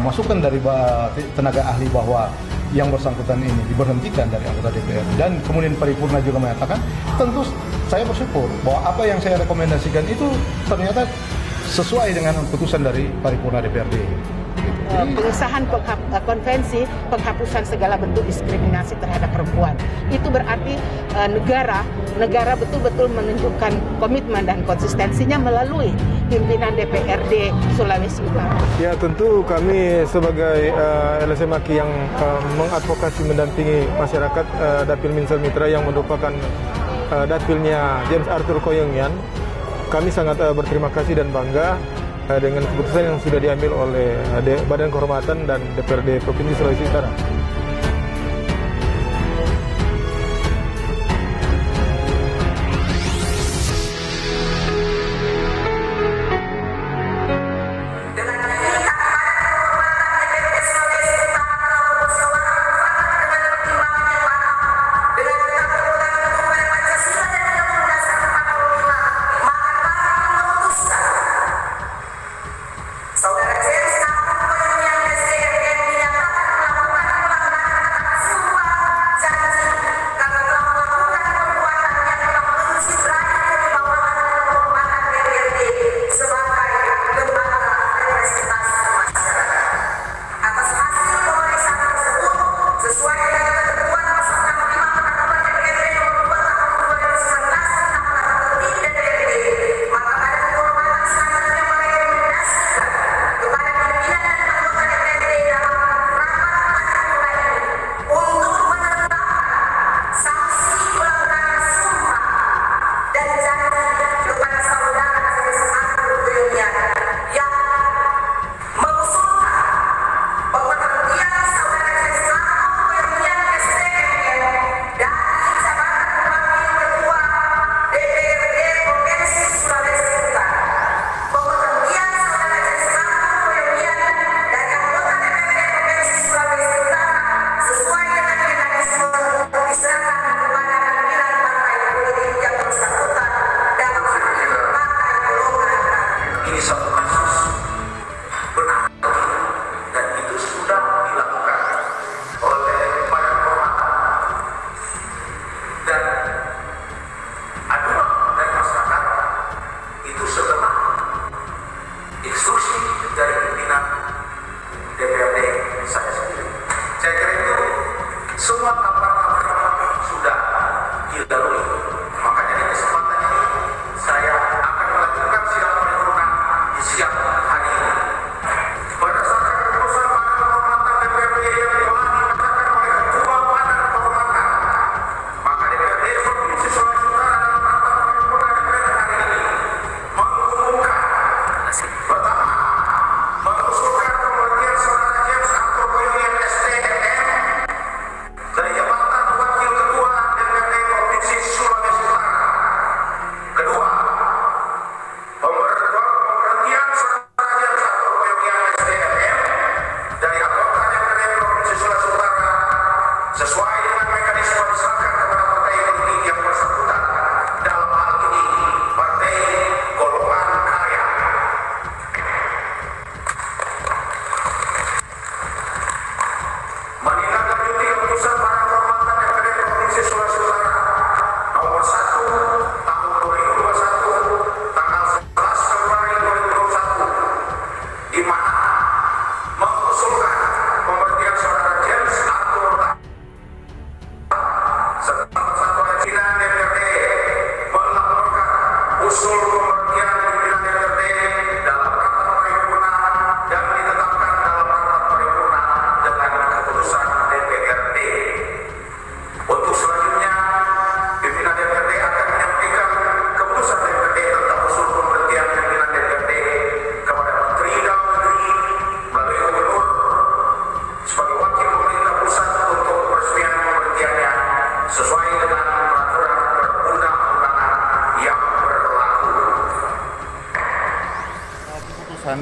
masukan dari tenaga ahli bahwa yang bersangkutan ini diberhentikan dari anggota DPR dan kemudian paripurna juga mengatakan, tentu saya bersyukur bahwa apa yang saya rekomendasikan itu ternyata sesuai dengan putusan dari paripurna DPRD. Pengesahan konvensi penghapusan segala bentuk diskriminasi terhadap perempuan. Itu berarti negara betul-betul menunjukkan komitmen dan konsistensinya melalui pimpinan DPRD Sulawesi Utara. Ya, tentu kami sebagai LSM Maki yang mengadvokasi mendampingi masyarakat Dapil Minsel Mitra yang merupakan dapilnya James Arthur Koyongian, kami sangat berterima kasih dan bangga dengan keputusan yang sudah diambil oleh Badan Kehormatan dan DPRD Provinsi Sulawesi Utara.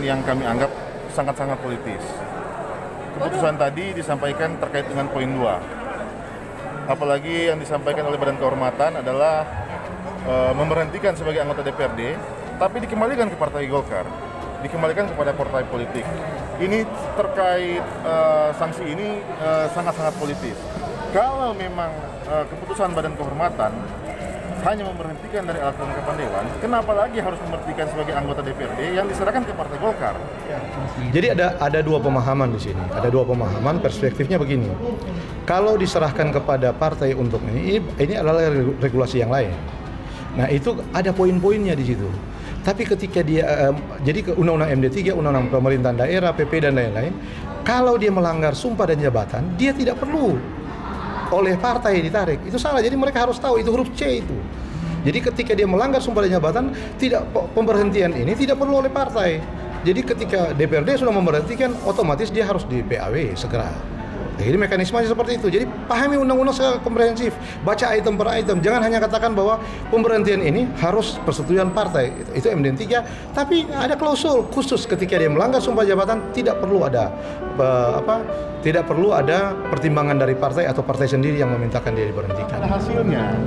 Yang kami anggap sangat-sangat politis. Keputusan tadi disampaikan terkait dengan poin 2. Apalagi yang disampaikan oleh Badan Kehormatan adalah memberhentikan sebagai anggota DPRD, tapi dikembalikan ke Partai Golkar. dikembalikan kepada partai politik. Ini terkait sanksi ini sangat-sangat politis. Kalau memang keputusan Badan Kehormatan hanya memberhentikan dari alat kelengkapan Dewan, kenapa lagi harus memberhentikan sebagai anggota DPRD yang diserahkan ke Partai Golkar? Jadi ada dua pemahaman di sini. Ada dua pemahaman, perspektifnya begini. Kalau diserahkan kepada partai untuk ini adalah regulasi yang lain. Nah, itu ada poin-poinnya di situ. Tapi ketika dia jadi ke Undang-Undang MD3, Undang-Undang Pemerintahan Daerah, PP dan lain-lain, kalau dia melanggar sumpah dan jabatan, dia tidak perlu oleh partai ditarik. Itu salah. Jadi mereka harus tahu itu huruf C itu. Jadi ketika dia melanggar sumpah dan jabatan, tidak pemberhentian ini tidak perlu oleh partai. Jadi ketika DPRD sudah memberhentikan, otomatis dia harus di PAW segera. Jadi mekanismenya seperti itu. Jadi pahami undang-undang secara komprehensif, baca item per item. Jangan hanya katakan bahwa pemberhentian ini harus persetujuan partai. Itu MD3, tapi ada klausul khusus ketika dia melanggar sumpah jabatan tidak perlu ada tidak perlu ada pertimbangan dari partai atau partai sendiri yang memintakan dia diberhentikan. Ada hasilnya.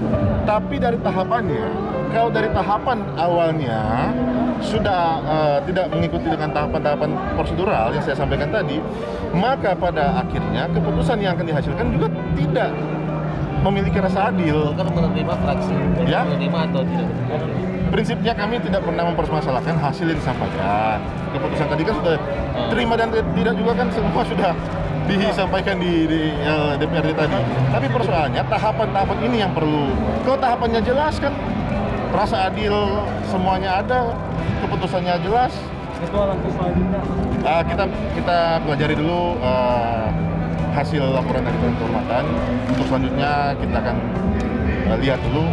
Tapi dari tahapannya, kalau dari tahapan awalnya sudah tidak mengikuti dengan tahapan-tahapan prosedural yang saya sampaikan tadi, maka pada akhirnya keputusan yang akan dihasilkan juga tidak memiliki rasa adil. Golkar menerima fraksi, ya? Menerima atau tidak? Prinsipnya kami tidak pernah mempermasalahkan hasil yang disampaikan. Keputusan tadi kan sudah terima dan tidak juga kan semua sudah disampaikan di DPRD tadi. Tapi persoalannya tahapan-tahapan ini yang perlu. Kalau tahapannya jelas kan, rasa adil semuanya ada, keputusannya jelas. Itu langkah selanjutnya. Kita pelajari dulu hasil laporan dari Badan Kehormatan. Untuk selanjutnya kita akan lihat dulu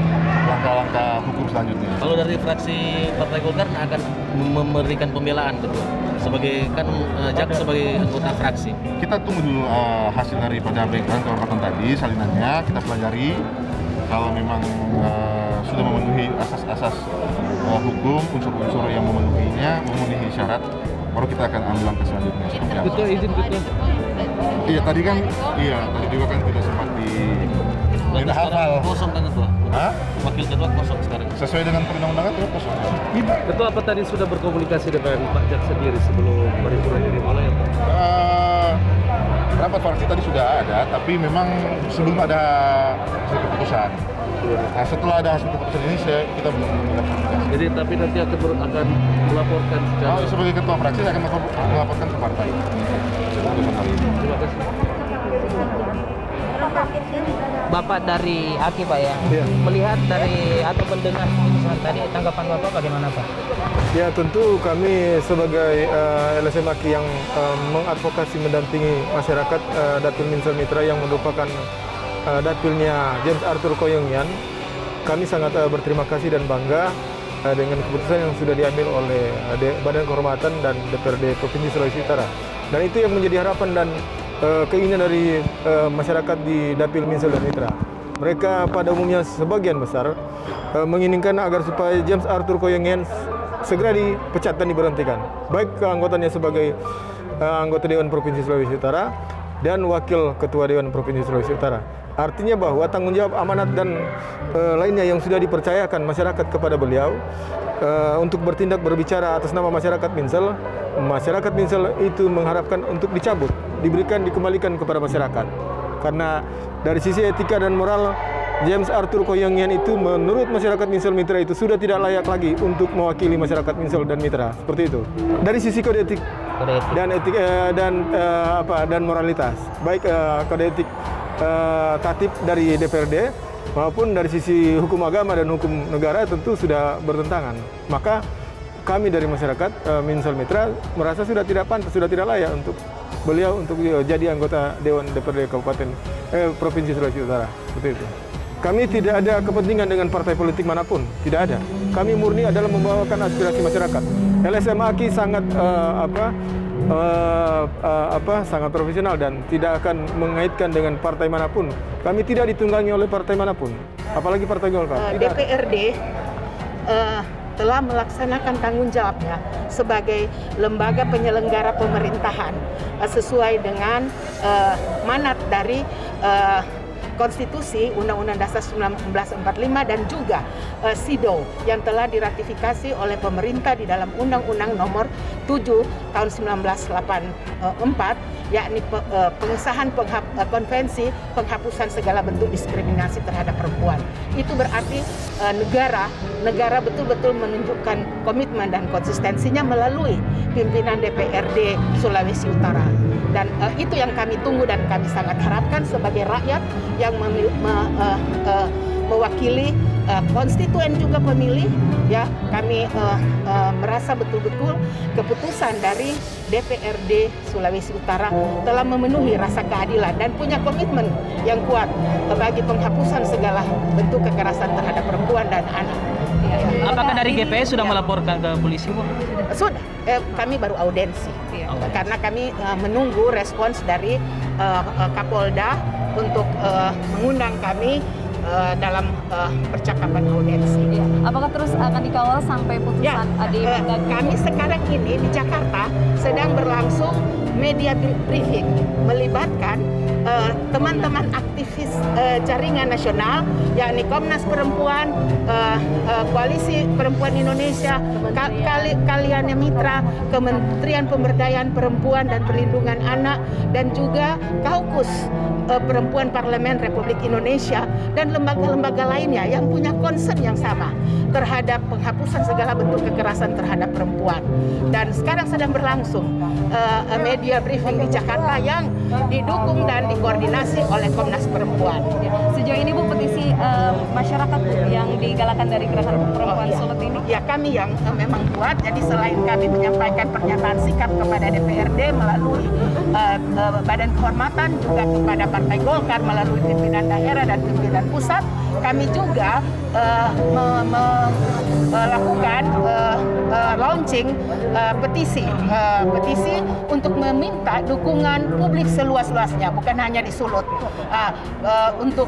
langkah-langkah hukum selanjutnya. Kalau dari fraksi Partai Golkar akan memberikan pembelaan kedua sebagai sebagai anggota fraksi. Kita tunggu dulu hasil daripada Badan Kehormatan tadi, salinannya kita pelajari. Kalau memang sudah memenuhi asas-asas hukum, unsur-unsur yang memenuhi syarat, baru kita akan ambil langkah selanjutnya. Betul, izin betul. Iya, tadi juga kan tidak sempat minta hafal. Kosong kan ketua? Hah? Wakil ketua kosong sekarang. Sesuai dengan perundang-undangan itu kosong. Ketua, apa tadi sudah berkomunikasi dengan Pak Jak sendiri sebelum paripurna ini dimulai? Rapat fraksi tadi sudah ada, tapi memang sebelum ada hasil keputusan. Nah, setelah ada hasil keputusan ini kita belum komunikasi. Jadi tapi nanti akan melaporkan secara. Sebagai ketua fraksi saya akan melaporkan ke partai. Terima kasih. Bapak dari AKI, Pak, ya. Melihat dari atau mendengar putusan tadi, tanggapan Bapak bagaimana, Pak? Ya, tentu kami sebagai LSM AKI yang mengadvokasi mendampingi masyarakat Dapil Minsel Mitra yang merupakan dapilnya James Arthur Koyongian, kami sangat berterima kasih dan bangga dengan keputusan yang sudah diambil oleh Badan Kehormatan dan DPRD Provinsi Sulawesi Utara. Dan itu yang menjadi harapan dan keinginan dari masyarakat di Dapil Minsel dan Mitra. Mereka pada umumnya sebagian besar menginginkan agar supaya James Arthur Koyongian segera dipecat dan diberhentikan. Baik keanggotaannya sebagai anggota Dewan Provinsi Sulawesi Utara dan Wakil Ketua Dewan Provinsi Sulawesi Utara. Artinya bahwa tanggung jawab amanat dan lainnya yang sudah dipercayakan masyarakat kepada beliau untuk bertindak berbicara atas nama masyarakat Minsel. Masyarakat Minsel itu mengharapkan untuk dicabut, dikembalikan kepada masyarakat. Karena dari sisi etika dan moral, James Arthur Koyongian itu menurut masyarakat Minsel Mitra itu sudah tidak layak lagi untuk mewakili masyarakat Minsel dan Mitra, seperti itu. Dari sisi kode etik dan moralitas, baik kode etik tatip dari DPRD maupun dari sisi hukum agama dan hukum negara tentu sudah bertentangan. Maka kami dari masyarakat Minsel Mitra merasa sudah tidak pantas, sudah tidak layak untuk beliau untuk jadi anggota Dewan DPRD Kabupaten Provinsi Sulawesi Utara, seperti itu. Kami tidak ada kepentingan dengan partai politik manapun, tidak ada. Kami murni adalah membawakan aspirasi masyarakat. LSM AKI sangat sangat profesional dan tidak akan mengaitkan dengan partai manapun. Kami tidak ditunggangi oleh partai manapun, apalagi Partai Golkar. DPRD telah melaksanakan tanggung jawabnya sebagai lembaga penyelenggara pemerintahan sesuai dengan manat dari konstitusi Undang-Undang Dasar 1945 dan juga SIDO yang telah diratifikasi oleh pemerintah di dalam Undang-Undang Nomor 7 tahun 1984, yakni pengesahan konvensi penghapusan segala bentuk diskriminasi terhadap perempuan. Itu berarti negara betul-betul menunjukkan komitmen dan konsistensinya melalui pimpinan DPRD Sulawesi Utara. Dan itu yang kami tunggu dan kami sangat harapkan sebagai rakyat yang mewakili konstituen juga pemilih, ya, kami merasa betul-betul keputusan dari DPRD Sulawesi Utara telah memenuhi rasa keadilan dan punya komitmen yang kuat bagi penghapusan segala bentuk kekerasan terhadap perempuan dan anak. Apakah dari GPS sudah melaporkan ke polisi, Bu? Sudah, kami baru audensi, karena kami menunggu respons dari Kapolda untuk mengundang kami dalam percakapan audensi. Apakah terus akan dikawal sampai putusan kami sekarang ini di Jakarta sedang berlangsung media briefing melibatkan teman-teman aktivis jaringan nasional, yakni Komnas Perempuan, Koalisi Perempuan Indonesia, Kalian Mitra, Kementerian Pemberdayaan Perempuan dan Perlindungan Anak, dan juga Kaukus Perempuan Parlemen Republik Indonesia dan lembaga-lembaga lainnya yang punya concern yang sama terhadap penghapusan segala bentuk kekerasan terhadap perempuan. Dan sekarang sedang berlangsung media briefing di Jakarta yang didukung dan dikoordinasi oleh Komnas Perempuan. Sejauh ini, Bu, petisi masyarakat, Bu, yang digalakan dari Gerakan Perempuan Sulut ini? Ya, kami yang memang kuat. Jadi selain kami menyampaikan pernyataan sikap kepada DPRD melalui Badan Kehormatan, juga kepada Partai Golkar melalui pimpinan daerah dan pimpinan pusat, kami juga melakukan launching petisi untuk meminta dukungan publik seluas-luasnya, bukan hanya di Sulut, untuk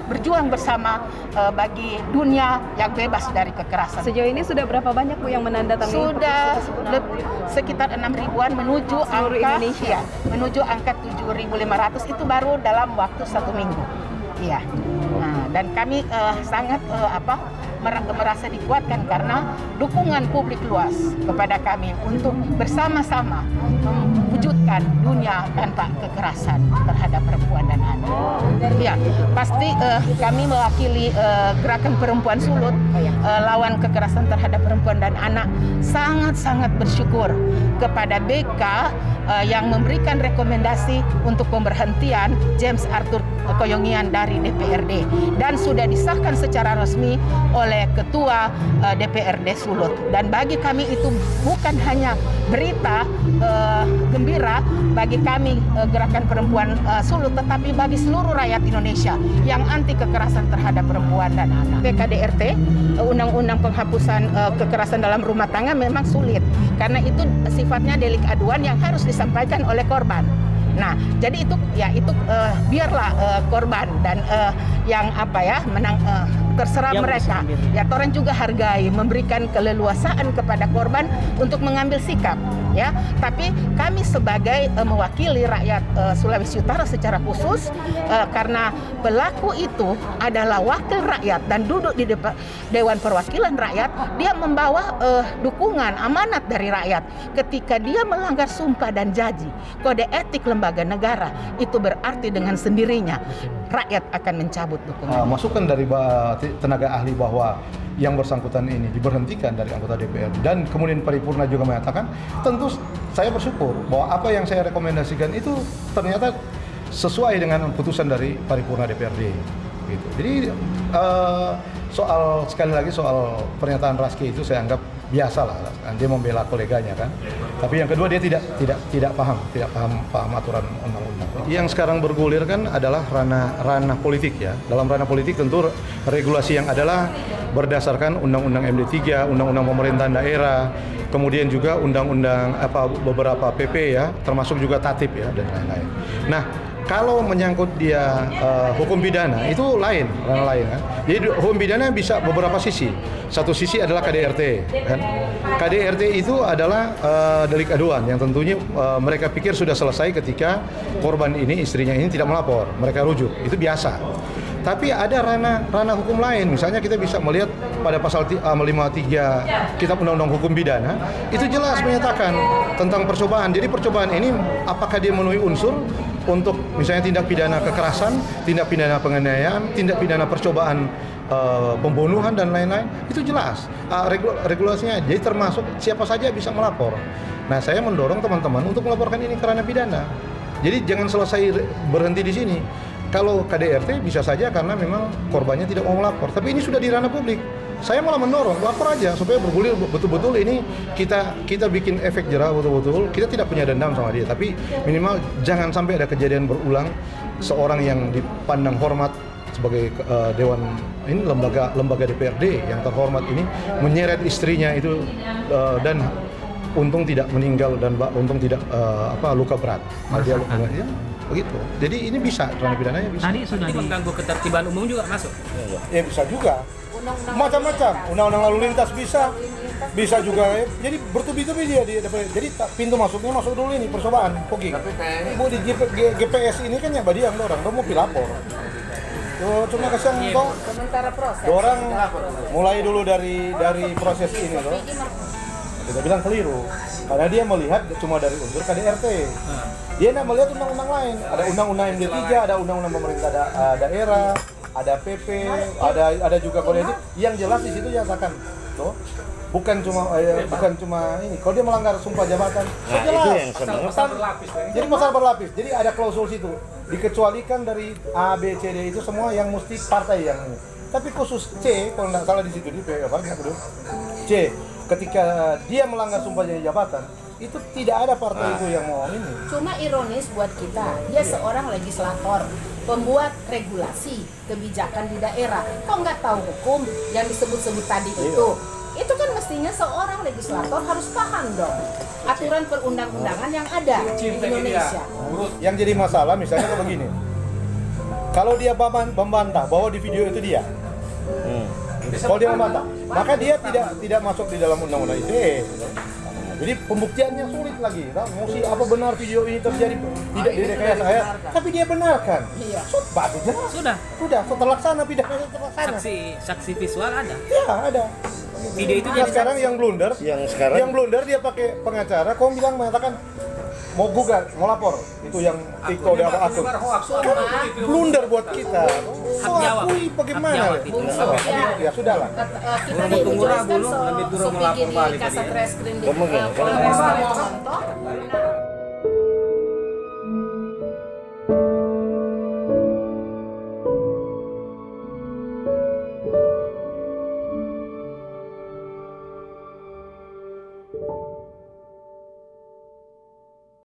berjuang bersama bagi dunia yang bebas dari kekerasan. Sejauh ini sudah berapa banyak, Bu, yang menandatangani? Sudah sekitar 6.000-an menuju angka Indonesia, menuju angka 7.500 itu baru dalam waktu 1 minggu. Iya. Nah, dan kami sangat merasa dikuatkan karena dukungan publik luas kepada kami untuk bersama-sama mewujudkan dunia tanpa kekerasan terhadap perempuan dan anak. Ya, pasti kami mewakili Gerakan Perempuan Sulut lawan kekerasan terhadap perempuan dan anak sangat-sangat bersyukur kepada BK yang memberikan rekomendasi untuk pemberhentian James Arthur Koyongian dari DPRD dan sudah disahkan secara resmi oleh Ketua DPRD Sulut. Dan bagi kami itu bukan hanya berita gembira bagi kami Gerakan Perempuan Sulut, tetapi bagi seluruh rakyat Indonesia yang anti kekerasan terhadap perempuan dan anak. PKDRT, Undang-Undang Penghapusan Kekerasan dalam Rumah Tangga, memang sulit karena itu sifatnya delik aduan yang harus disampaikan oleh korban. Nah, jadi itu biarlah korban dan yang terserah mereka. Ya, Toren juga hargai, memberikan keleluasaan kepada korban untuk mengambil sikap. Ya, tapi kami sebagai mewakili rakyat Sulawesi Utara secara khusus, karena pelaku itu adalah wakil rakyat dan duduk di Dewan Perwakilan Rakyat, dia membawa dukungan amanat dari rakyat. Ketika dia melanggar sumpah dan janji, kode etik lembaga negara, itu berarti dengan sendirinya rakyat akan mencabut dukungan. Masukan dari tenaga ahli bahwa yang bersangkutan ini diberhentikan dari anggota DPR dan kemudian paripurna juga mengatakan, tentu saya bersyukur bahwa apa yang saya rekomendasikan itu ternyata sesuai dengan putusan dari paripurna DPRD. Gitu. Jadi sekali lagi soal pernyataan Raski itu saya anggap biasa lah, dia membela koleganya kan. Tapi yang kedua dia tidak paham aturan undang-undang. Yang sekarang bergulir kan adalah ranah politik ya. Dalam ranah politik tentu regulasi yang adalah berdasarkan Undang-Undang MD3, Undang-Undang Pemerintahan Daerah, kemudian juga undang-undang beberapa PP ya, termasuk juga tatip ya dan lain-lain. Nah, Kalau menyangkut dia hukum pidana itu lain, ranah lain kan. Jadi hukum pidana bisa beberapa sisi. Satu sisi adalah KDRT kan. KDRT itu adalah delik aduan yang tentunya mereka pikir sudah selesai ketika korban ini, istrinya ini tidak melapor, mereka rujuk. Itu biasa. Tapi ada ranah hukum lain, misalnya kita bisa melihat pada pasal 53 Kitab Undang-Undang Hukum Pidana, itu jelas menyatakan tentang percobaan. Jadi percobaan ini apakah dia memenuhi unsur untuk misalnya tindak pidana kekerasan, tindak pidana penganiayaan, tindak pidana percobaan pembunuhan dan lain-lain, itu jelas regulasinya. Jadi termasuk siapa saja bisa melapor. Nah, saya mendorong teman-teman untuk melaporkan ini ke ranah pidana. Jadi jangan selesai berhenti di sini. Kalau KDRT bisa saja karena memang korbannya tidak mau melapor. Tapi ini sudah di ranah publik. Saya malah mendorong lapor aja supaya bergulir betul-betul ini kita bikin efek jerah betul-betul. Kita tidak punya dendam sama dia, tapi minimal jangan sampai ada kejadian berulang seorang yang dipandang hormat sebagai dewan ini lembaga DPRD yang terhormat ini menyeret istrinya itu dan untung tidak meninggal dan untung tidak luka berat. Dia begitu. Jadi ini bisa ranah pidananya bisa. Tadi sudah mengganggu ketertiban umum juga masuk. Ya bisa juga. Macam-macam. Undang-undang lalu lintas bisa juga. Jadi bertubi-tubi dia. Jadi pintu masuknya masuk dulu ini percobaan, fogging. Ibu di GPS ini kan ya badiang orang, mau pilapor. Cuma kasihan kok. Sementara proses. Orang mulai dulu dari proses ini loh. Kita bilang keliru. Karena dia melihat cuma dari unsur KDRT. Dia tidak melihat undang-undang lain. Ada undang-undang MD3, ada undang-undang pemerintah daerah, ada PP, ada juga kode etik. Yang jelas di situ nyatakan, tuh, bukan cuma ini. Kalau dia melanggar sumpah jabatan, jelas. Itu yang pasal berlapis. Jadi pasal berlapis. Jadi ada klausul situ. Dikecualikan dari A, B, C, D itu semua yang mesti partai yang ini. Tapi khusus C, kalau tidak salah di situ di C, ketika dia melanggar sumpah jabatan, itu tidak ada partai itu yang mau ini. Cuma ironis buat kita, dia seorang legislator, pembuat regulasi kebijakan di daerah. Kok nggak tahu hukum yang disebut-sebut tadi itu? Itu kan mestinya seorang legislator harus paham dong aturan perundang-undangan yang ada di Indonesia. Yang jadi masalah misalnya begini, kalau dia membantah bahwa di video itu dia, kalau dia membantah, maka dia tidak masuk di dalam undang-undang ITE. Jadi pembuktiannya sulit lagi. Mesti apa benar video ini terjadi tidak direkayasa saya, tapi dia benarkan. Iya. Sudah terlaksana pidananya terlaksana. Saksi visual ada. Ya ada. Video itu jadi sekarang saksi. yang blunder dia pakai pengacara. Kau bilang mengatakan mau gugat, mau lapor, itu yang Tiko dan akun. Blunder buat kita. Akui bagaimana? Ya sudahlah. Kita tunggu ragu loh, lebih turun melapor balik. Kasat reskrim di Polres Monto.